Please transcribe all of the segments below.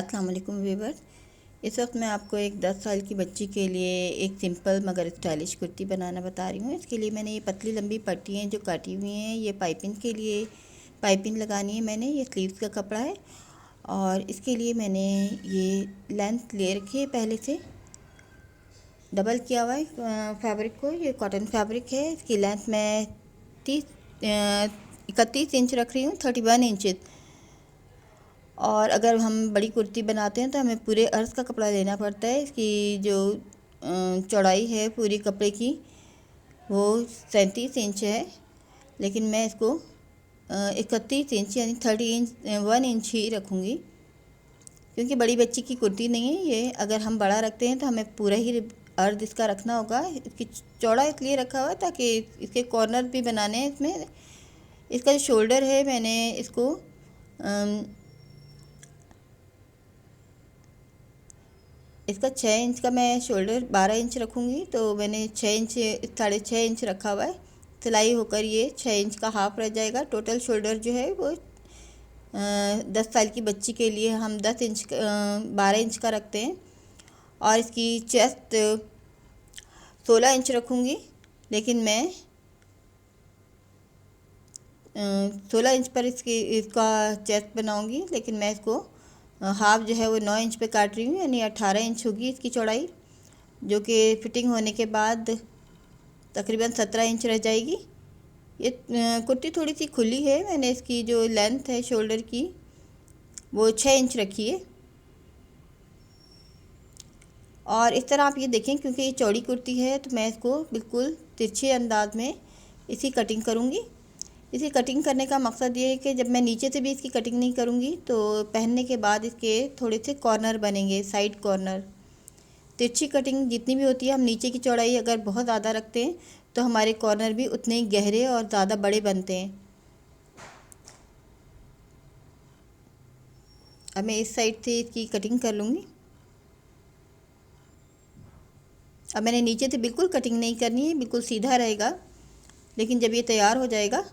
अस्सलाम वालेकुम व्यूअर्स। इस वक्त मैं आपको एक 10 साल की बच्ची के लिए एक सिंपल मगर स्टाइलिश कुर्ती बनाना बता रही हूँ। इसके लिए मैंने ये पतली लंबी पट्टियाँ जो काटी हुई हैं, ये पाइपिंग के लिए पाइपिंग लगानी है। मैंने ये स्लीव्स का कपड़ा है और इसके लिए मैंने ये लेंथ ले रखी है, पहले से डबल किया हुआ है फैब्रिक को। ये कॉटन फैब्रिक है। इसकी लेंथ मैं 31 इंच रख रही हूँ, 31 इंच। और अगर हम बड़ी कुर्ती बनाते हैं तो हमें पूरे अर्ज़ का कपड़ा लेना पड़ता है। इसकी जो चौड़ाई है पूरी कपड़े की वो 37 इंच है, लेकिन मैं इसको 31 इंच यानी 1 इंच ही रखूँगी, क्योंकि बड़ी बच्ची की कुर्ती नहीं है ये। अगर हम बड़ा रखते हैं तो हमें पूरा ही अर्ध इसका रखना होगा। इसकी चौड़ा इसलिए रखा हुआ है ताकि इसके कॉर्नर भी बनाने हैं इसमें। इसका जो शोल्डर है मैंने इसको इसका 6 इंच का मैं शोल्डर 12 इंच रखूँगी, तो मैंने 6 इंच 6.5 इंच रखा हुआ है। सिलाई होकर ये 6 इंच का हाफ रह जाएगा। टोटल शोल्डर जो है वो 10 साल की बच्ची के लिए हम 12 इंच का रखते हैं। और इसकी चेस्ट 16 इंच रखूँगी, लेकिन मैं 16 इंच पर इसका चेस्ट बनाऊँगी, लेकिन मैं इसको हाफ जो है वो 9 इंच पे काट रही हूँ, यानी 18 इंच होगी इसकी चौड़ाई, जो कि फिटिंग होने के बाद तकरीबन 17 इंच रह जाएगी। ये कुर्ती थोड़ी सी खुली है। मैंने इसकी जो लेंथ है शोल्डर की वो 6 इंच रखी है। और इस तरह आप ये देखें, क्योंकि ये चौड़ी कुर्ती है तो मैं इसको बिल्कुल तिरछे अंदाज में इसकी कटिंग करूँगी। इसे कटिंग करने का मकसद ये है कि जब मैं नीचे से भी इसकी कटिंग नहीं करूँगी तो पहनने के बाद इसके थोड़े से कॉर्नर बनेंगे, साइड कॉर्नर। तिरछी कटिंग जितनी भी होती है, हम नीचे की चौड़ाई अगर बहुत ज़्यादा रखते हैं तो हमारे कॉर्नर भी उतने ही गहरे और ज़्यादा बड़े बनते हैं। अब मैं इस साइड से इसकी कटिंग कर लूँगी। अब मैंने नीचे से बिल्कुल कटिंग नहीं करनी है, बिल्कुल सीधा रहेगा। लेकिन जब ये तैयार हो जाएगा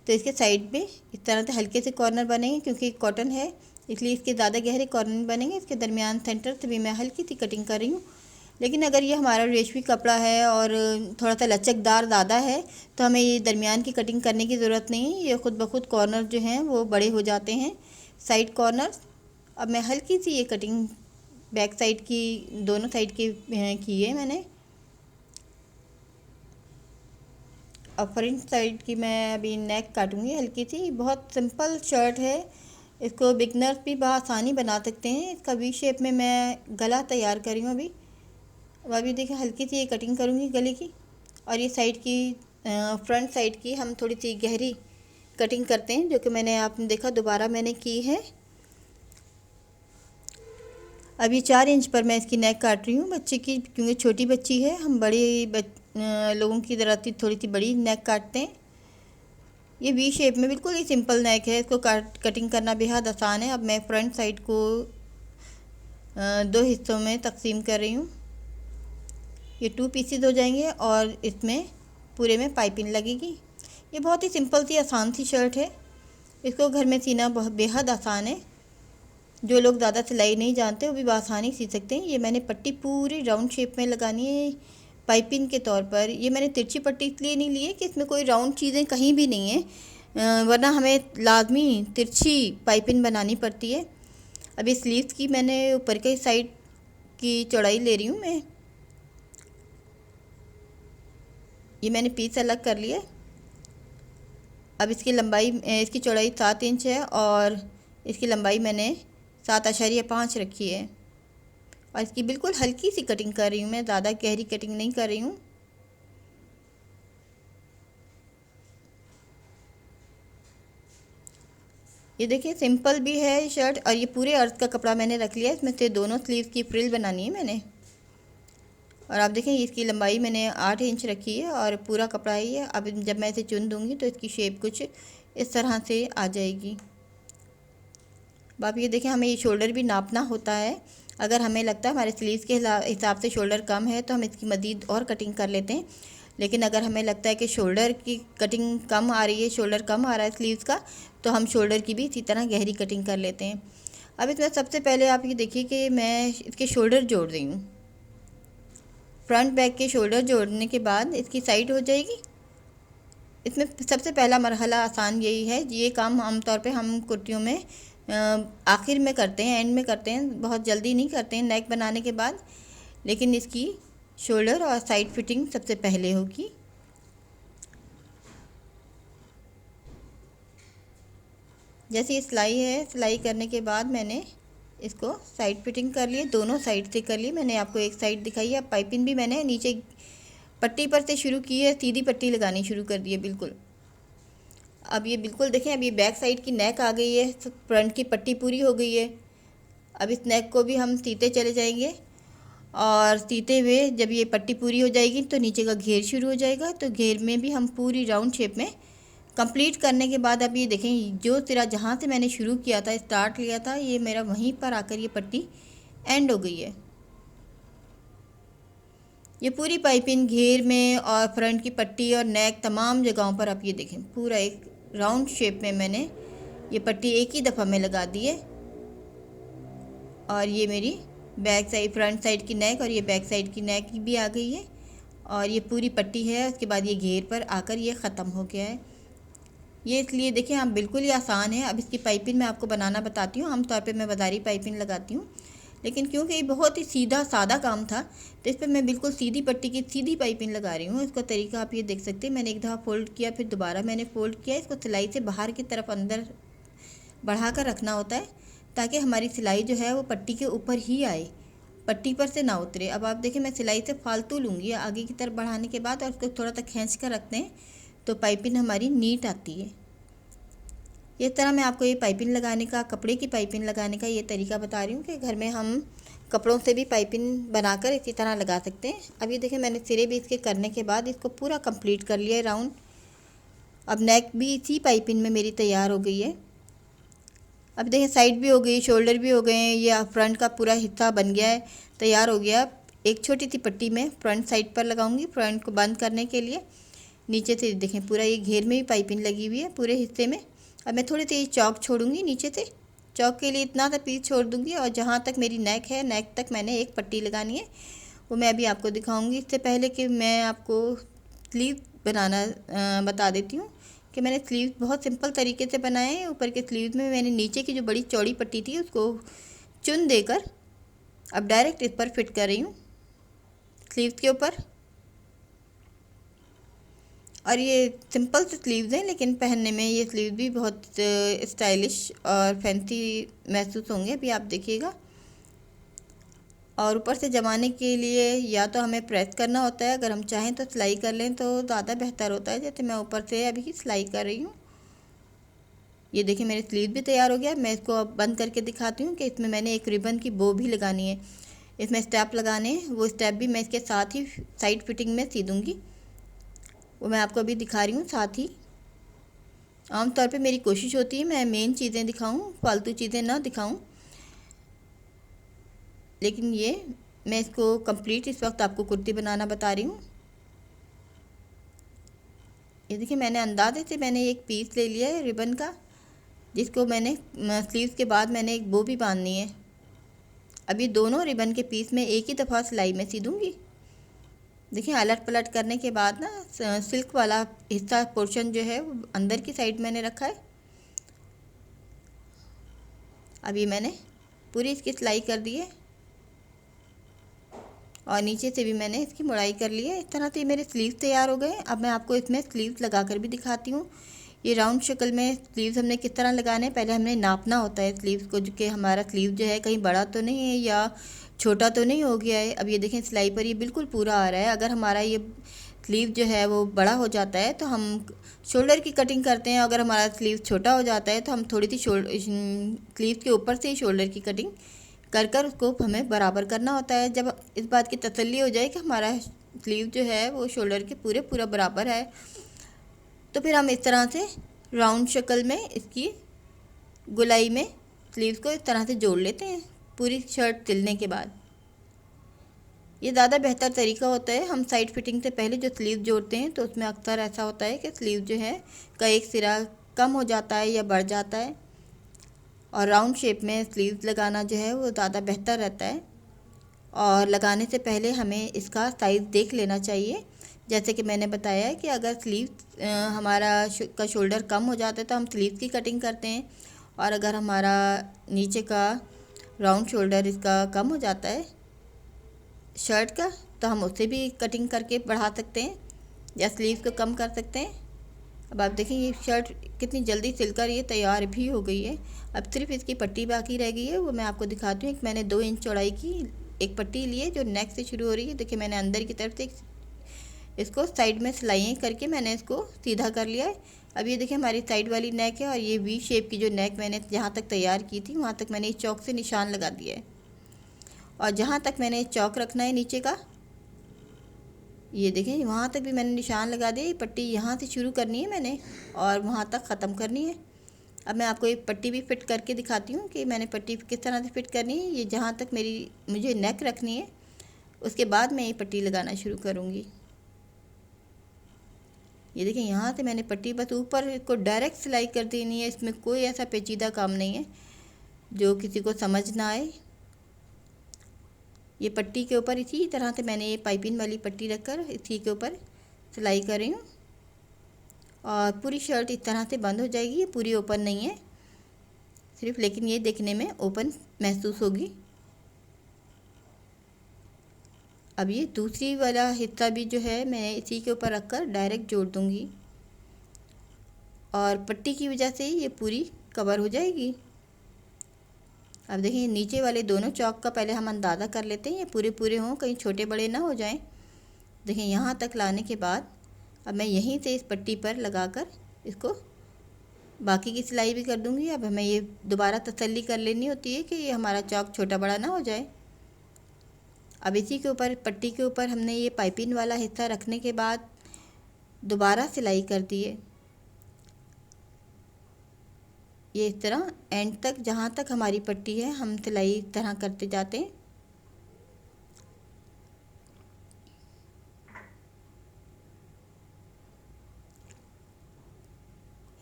तो इसके साइड पे इस तरह से हल्के से कॉर्नर बनेंगे, क्योंकि कॉटन है इसलिए इसके ज़्यादा गहरे कॉर्नर बनेंगे। इसके दरमियान सेंटर से भी मैं हल्की सी कटिंग कर रही हूँ। लेकिन अगर ये हमारा रेशमी कपड़ा है और थोड़ा सा लचकदार ज़्यादा है तो हमें ये दरमियान की कटिंग करने की ज़रूरत नहीं है। ये ख़ुद ब खुद कॉर्नर जो हैं वो बड़े हो जाते हैं, साइड कॉर्नर। अब मैं हल्की सी ये कटिंग बैक साइड की, दोनों साइड की है मैंने। अब फ्रंट साइड की मैं अभी नेक काटूंगी हल्की सी। बहुत सिंपल शर्ट है, इसको बिगनर्स भी बआसानी बना सकते हैं। इसका वी शेप में मैं गला तैयार कर रही हूँ अभी देखिए हल्की सी ये कटिंग करूँगी गले की। और ये साइड की फ्रंट साइड की हम थोड़ी सी गहरी कटिंग करते हैं, जो कि मैंने आपने देखा दोबारा मैंने की है। अभी 4 इंच पर मैं इसकी नेक काट रही हूँ बच्चे की, क्योंकि छोटी बच्ची है। हम बड़े लोगों की तरह थोड़ी सी बड़ी नेक काटते हैं। ये वी शेप में बिल्कुल ही सिंपल नेक है, इसको कटिंग करना बेहद आसान है। अब मैं फ्रंट साइड को 2 हिस्सों में तकसीम कर रही हूँ। ये 2 पीसेज हो जाएंगे और इसमें पूरे में पाइपिंग लगेगी। ये बहुत ही सिंपल सी आसान सी शर्ट है, इसको घर में सीना बहुत बेहद आसान है। जो लोग ज़्यादा सिलाई नहीं जानते वो भी बआसानी सी सकते हैं। ये मैंने पट्टी पूरी राउंड शेप में लगानी है पाइपिंग के तौर पर। ये मैंने तिरछी पट्टी इसलिए नहीं ली है कि इसमें कोई राउंड चीज़ें कहीं भी नहीं है, वरना हमें लाजमी तिरछी पाइपिंग बनानी पड़ती है। अभी स्लीव्स की मैंने ऊपर के साइड की चौड़ाई ले रही हूँ मैं। ये मैंने पीस अलग कर लिया। अब इसकी लंबाई, इसकी चौड़ाई 7 इंच है और इसकी लंबाई मैंने 7.5 रखी है। और इसकी बिल्कुल हल्की सी कटिंग कर रही हूँ मैं, ज़्यादा गहरी कटिंग नहीं कर रही हूँ। ये देखिए सिंपल भी है शर्ट, और ये पूरे अर्ज का कपड़ा मैंने रख लिया। इसमें से दोनों स्लीव की फ्रिल बनानी है मैंने। और आप देखें इसकी लंबाई मैंने 8 इंच रखी है और पूरा कपड़ा ही है। अब जब मैं इसे चुन दूँगी तो इसकी शेप कुछ इस तरह से आ जाएगी। अब आप ये देखें, हमें ये शोल्डर भी नापना होता है। अगर हमें लगता है हमारे स्लीव्स के हिसाब से शोल्डर कम है तो हम इसकी मज़ीद और कटिंग कर लेते हैं। लेकिन अगर हमें लगता है कि शोल्डर की कटिंग कम आ रही है, शोल्डर कम आ रहा है स्लीव्स का, तो हम शोल्डर की भी इसी तरह गहरी कटिंग कर लेते हैं। अब इसमें सबसे पहले आप ये देखिए कि मैं इसके शोल्डर जोड़ रही हूँ। फ्रंट बैक के शोल्डर जोड़ने के बाद इसकी साइड हो जाएगी। इसमें सबसे पहला मरहला आसान यही है। ये काम आमतौर पे हम कुर्तियों में आखिर में करते हैं, एंड में करते हैं, बहुत जल्दी नहीं करते हैं नेक बनाने के बाद, लेकिन इसकी शोल्डर और साइड फिटिंग सबसे पहले होगी। जैसे ये सिलाई है, सिलाई करने के बाद मैंने इसको साइड फिटिंग कर लिए, दोनों साइड से कर लिए। मैंने आपको एक साइड दिखाई है। अब पाइपिंग भी मैंने नीचे पट्टी पर से शुरू की है, सीधी पट्टी लगानी शुरू कर दी है बिल्कुल। अब ये बिल्कुल देखें, अब ये बैक साइड की नेक आ गई है, फ्रंट की पट्टी पूरी हो गई है। अब इस नेक को भी हम सीते चले जाएंगे, और सीते हुए जब ये पट्टी पूरी हो जाएगी तो नीचे का घेर शुरू हो जाएगा। तो घेर में भी हम पूरी राउंड शेप में कंप्लीट करने के बाद अब ये देखें, जो सिरा जहाँ से मैंने शुरू किया था, स्टार्ट लिया था, ये मेरा वहीं पर आकर ये पट्टी एंड हो गई है। ये पूरी पाइपिंग घेर में और फ्रंट की पट्टी और नेक तमाम जगहों पर आप ये देखें, पूरा एक राउंड शेप में मैंने ये पट्टी एक ही दफ़ा में लगा दी है। और ये मेरी बैक साइड, फ्रंट साइड की नेक और ये बैक साइड की नेक भी आ गई है, और ये पूरी पट्टी है। उसके बाद ये घेर पर आकर ये ख़त्म हो गया है। ये इसलिए देखिए आप, बिल्कुल ही आसान है। अब इसकी पाइपिंग मैं आपको बनाना बताती हूँ। आमतौर पे मैं बाजारी पाइपिंग लगाती हूँ, लेकिन क्योंकि ये बहुत ही सीधा सादा काम था तो इस पर मैं बिल्कुल सीधी पट्टी की सीधी पाइपिंग लगा रही हूँ। इसका तरीका आप ये देख सकते हैं। मैंने एक दफ़ा फ़ोल्ड किया, फिर दोबारा मैंने फ़ोल्ड किया। इसको सिलाई से बाहर की तरफ अंदर बढ़ा कर रखना होता है, ताकि हमारी सिलाई जो है वो पट्टी के ऊपर ही आए, पट्टी पर से ना उतरे। अब आप देखें, मैं सिलाई से फालतू लूँगी आगे की तरफ बढ़ाने के बाद, और उसको थोड़ा सा खींच कर रखते हैं तो पाइपिंग हमारी नीट आती है। इस तरह मैं आपको ये पाइपिंग लगाने का, कपड़े की पाइपिंग लगाने का ये तरीका बता रही हूँ कि घर में हम कपड़ों से भी पाइपिंग बनाकर इसी तरह लगा सकते हैं। अब ये देखें, मैंने सिरे भी इसके करने के बाद इसको पूरा कंप्लीट कर लिया है राउंड। अब नेक भी इसी पाइपिंग में मेरी तैयार हो गई है। अब देखिए, साइड भी हो गई, शोल्डर भी हो गए हैं, ये फ्रंट का पूरा हिस्सा बन गया है, तैयार हो गया। एक छोटी सी पट्टी में फ्रंट साइड पर लगाऊंगी फ्रंट को बंद करने के लिए। नीचे से देखें, पूरा ये घेर में भी पाइपिंग लगी हुई है पूरे हिस्से में। अब मैं थोड़ी सी चौक छोड़ूंगी नीचे से, चौक के लिए इतना सा पीस छोड़ दूंगी, और जहाँ तक मेरी नेक है, नेक तक मैंने एक पट्टी लगानी है, वो मैं अभी आपको दिखाऊंगी। इससे पहले कि मैं आपको स्लीव बनाना बता देती हूँ कि मैंने स्लीव बहुत सिंपल तरीके से बनाए हैं। ऊपर के स्लीव में मैंने नीचे की जो बड़ी चौड़ी पट्टी थी उसको चुन देकर अब डायरेक्ट इस पर फिट कर रही हूँ स्लीव के ऊपर। और ये सिंपल से स्लीव्स हैं, लेकिन पहनने में ये स्लीव भी बहुत स्टाइलिश और फैंसी महसूस होंगे। अभी आप देखिएगा। और ऊपर से जमाने के लिए या तो हमें प्रेस करना होता है, अगर हम चाहें तो सिलाई कर लें तो ज़्यादा बेहतर होता है। जैसे मैं ऊपर से अभी सिलाई कर रही हूँ। ये देखिए, मेरे स्लीव भी तैयार हो गया। मैं इसको अब बंद करके दिखाती हूँ कि इसमें मैंने एक रिबन की बो भी लगानी है, इसमें स्टेप लगाने हैं। वो स्टेप भी मैं इसके साथ ही साइड फिटिंग में सी दूँगी, वो मैं आपको अभी दिखा रही हूँ साथ ही। आमतौर पे मेरी कोशिश होती है मैं मेन चीज़ें दिखाऊँ, फालतू चीज़ें ना दिखाऊँ, लेकिन ये मैं इसको कंप्लीट इस वक्त आपको कुर्ती बनाना बता रही हूँ। ये देखिए, मैंने अंदाजे से मैंने एक पीस ले लिया है रिबन का, जिसको मैंने स्लीव्स के बाद मैंने एक बो भी बांधनी है। अब ये दोनों रिबन के पीस में एक ही दफ़ा सिलाई में सी दूँगी। देखिए, अलट पलट करने के बाद ना सिल्क वाला हिस्सा पोर्शन जो है वो अंदर की साइड मैंने रखा है। अभी मैंने पूरी इसकी सिलाई कर दी है, और नीचे से भी मैंने इसकी मुड़ाई कर ली है। इस तरह से मेरे स्लीव्स तैयार हो गए। अब मैं आपको इसमें स्लीव्स लगा कर भी दिखाती हूँ। ये राउंड शक्ल में स्लीव्स हमने किस तरह लगाने हैं, पहले हमने नापना होता है स्लीव्स को, जो कि हमारा स्लीव जो है कहीं बड़ा तो नहीं है या छोटा तो नहीं हो गया है। अब ये देखें, सिलाई पर ये बिल्कुल पूरा आ रहा है। अगर हमारा ये स्लीव जो है वो बड़ा हो जाता है तो हम शोल्डर की कटिंग करते हैं। अगर हमारा स्लीव छोटा हो जाता है तो हम थोड़ी सी स्लीव के ऊपर से ही शोल्डर की कटिंग कर कर उसको हमें बराबर करना होता है। जब इस बात की तसल्ली हो जाए कि हमारा स्लीव जो है वो शोल्डर के पूरा बराबर है, तो फिर हम इस तरह से राउंड शक्ल में इसकी गुलाई में स्लीव्स को इस तरह से जोड़ लेते हैं पूरी शर्ट सिलने के बाद। ये ज़्यादा बेहतर तरीका होता है। हम साइड फिटिंग से पहले जो स्लीव जोड़ते हैं तो उसमें अक्सर ऐसा होता है कि स्लीव जो है का एक सिरा कम हो जाता है या बढ़ जाता है, और राउंड शेप में स्लीव्स लगाना जो है वो ज़्यादा बेहतर रहता है। और लगाने से पहले हमें इसका साइज़ देख लेना चाहिए। जैसे कि मैंने बताया कि अगर स्लीव हमारा का शोल्डर कम हो जाता है तो हम स्लीव की कटिंग करते हैं, और अगर हमारा नीचे का राउंड शोल्डर इसका कम हो जाता है शर्ट का, तो हम उससे भी कटिंग करके बढ़ा सकते हैं या स्लीव को कम कर सकते हैं। अब आप देखें ये शर्ट कितनी जल्दी सिलकर ये तैयार भी हो गई है। अब सिर्फ इसकी पट्टी बाकी रह गई है, वो मैं आपको दिखाती हूँ। एक मैंने 2 इंच चौड़ाई की एक पट्टी ली है जो नेक से शुरू हो रही है। देखिए मैंने अंदर की तरफ से इसको साइड में सिलाइयाँ करके मैंने इसको सीधा कर लिया है। अब ये देखिए हमारी साइड वाली नेक है, और ये वी शेप की जो नेक मैंने जहाँ तक तैयार की थी वहाँ तक मैंने इस चौक से निशान लगा दिया है। और जहाँ तक मैंने चौक रखना है नीचे का, ये देखें वहाँ तक भी मैंने निशान लगा दिया। ये पट्टी यहाँ से शुरू करनी है मैंने और वहाँ तक ख़त्म करनी है। अब मैं आपको ये पट्टी भी फिट करके दिखाती हूँ कि मैंने पट्टी किस तरह से फिट करनी है। ये जहाँ तक मुझे नेक रखनी है उसके बाद मैं ये पट्टी लगाना शुरू करूँगी। ये देखें यहाँ से मैंने पट्टी बस ऊपर इसको डायरेक्ट सिलाई कर देनी है। इसमें कोई ऐसा पेचीदा काम नहीं है जो किसी को समझ ना आए। ये पट्टी के ऊपर इसी तरह से मैंने ये पाइपिंग वाली पट्टी रखकर इसी के ऊपर सिलाई कर रही हूँ, और पूरी शर्ट इस तरह से बंद हो जाएगी। ये पूरी ओपन नहीं है सिर्फ, लेकिन ये देखने में ओपन महसूस होगी। अब ये दूसरी वाला हिस्सा भी जो है मैं इसी के ऊपर रखकर डायरेक्ट जोड़ दूँगी, और पट्टी की वजह से ये पूरी कवर हो जाएगी। अब देखिए नीचे वाले दोनों चौक का पहले हम अंदाज़ा कर लेते हैं, ये पूरे पूरे हों, कहीं छोटे बड़े ना हो जाएं। देखिए यहाँ तक लाने के बाद अब मैं यहीं से इस पट्टी पर लगाकर इसको बाकी की सिलाई भी कर दूँगी। अब हमें ये दोबारा तसल्ली कर लेनी होती है कि ये हमारा चौक छोटा बड़ा ना हो जाए। अब इसी के ऊपर पट्टी के ऊपर हमने ये पाइपिंग वाला हिस्सा रखने के बाद दोबारा सिलाई कर दी है। ये इस तरह एंड तक जहाँ तक हमारी पट्टी है हम सिलाई इस तरह करते जाते हैं।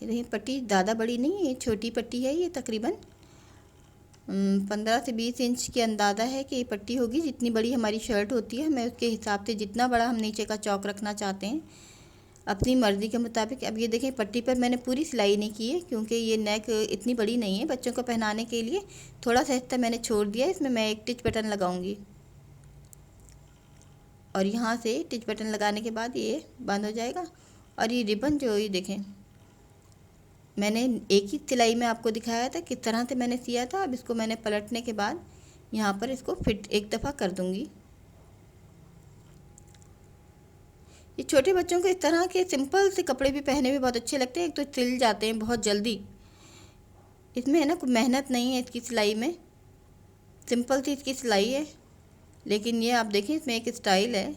ये देखिए पट्टी ज़्यादा बड़ी नहीं है, ये छोटी पट्टी है। ये तकरीबन 15 से 20 इंच के अंदाज़ा है कि ये पट्टी होगी। जितनी बड़ी हमारी शर्ट होती है हमें उसके हिसाब से जितना बड़ा हम नीचे का चौक रखना चाहते हैं अपनी मर्ज़ी के मुताबिक। अब ये देखें पट्टी पर मैंने पूरी सिलाई नहीं की है क्योंकि ये नेक इतनी बड़ी नहीं है। बच्चों को पहनाने के लिए थोड़ा सा हिस्सा मैंने छोड़ दिया है। इसमें मैं एक टिच बटन लगाऊंगी, और यहाँ से टिच बटन लगाने के बाद ये बंद हो जाएगा। और ये रिबन जो ये देखें मैंने एक ही सिलाई में आपको दिखाया था किस तरह से मैंने सिया था। अब इसको मैंने पलटने के बाद यहाँ पर इसको फिट एक दफ़ा कर दूँगी। ये छोटे बच्चों को इस तरह के सिंपल से कपड़े भी पहने में बहुत अच्छे लगते हैं। एक तो सिल जाते हैं बहुत जल्दी, इसमें है ना कोई मेहनत नहीं है इसकी सिलाई में, सिंपल सी इसकी सिलाई है। लेकिन ये आप देखें इसमें एक स्टाइल है,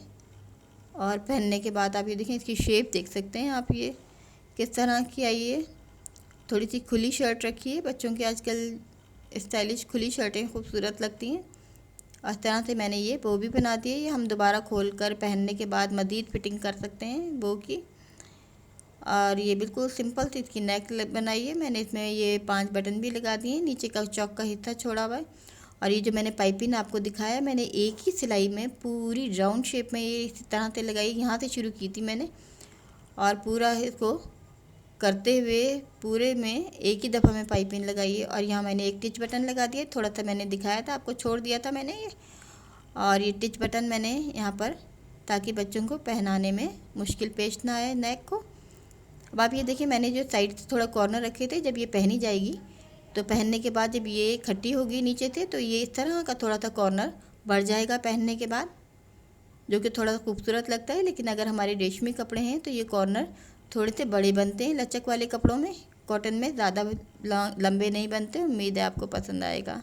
और पहनने के बाद आप ये देखें इसकी शेप देख सकते हैं आप ये किस तरह की आई है। थोड़ी सी खुली शर्ट रखी है, बच्चों की आजकल स्टाइलिश खुली शर्टें खूबसूरत लगती हैं। और इस तरह से मैंने ये बो भी बना दी है। ये हम दोबारा खोल कर पहनने के बाद मज़ीद फिटिंग कर सकते हैं बो की। और ये बिल्कुल सिंपल सी इसकी नेक बनाई है मैंने। इसमें ये 5 बटन भी लगा दिए हैं, नीचे का चौक का हिस्सा छोड़ा हुआ है। और ये जो मैंने पाइपिंग आपको दिखाया मैंने एक ही सिलाई में पूरी राउंड शेप में ये इसी तरह से लगाई। यहाँ से शुरू की थी मैंने, और पूरा इसको करते हुए पूरे में एक ही दफ़ा में पाइपिंग लगाई है। और यहाँ मैंने एक टिच बटन लगा दिया, थोड़ा सा मैंने दिखाया था आपको, छोड़ दिया था मैंने ये। और ये टिच बटन मैंने यहाँ पर ताकि बच्चों को पहनाने में मुश्किल पेश ना आए नेक को। अब आप ये देखिए मैंने जो साइड से थोड़ा कॉर्नर रखे थे, जब ये पहनी जाएगी तो पहनने के बाद जब ये खट्टी होगी नीचे से तो ये इस तरह का थोड़ा सा कॉर्नर बढ़ जाएगा पहनने के बाद, जो कि थोड़ा खूबसूरत लगता है। लेकिन अगर हमारे रेशमी कपड़े हैं तो ये कॉर्नर थोड़े से बड़े बनते हैं लचक वाले कपड़ों में, कॉटन में ज़्यादा लंबे नहीं बनते। उम्मीद है आपको पसंद आएगा।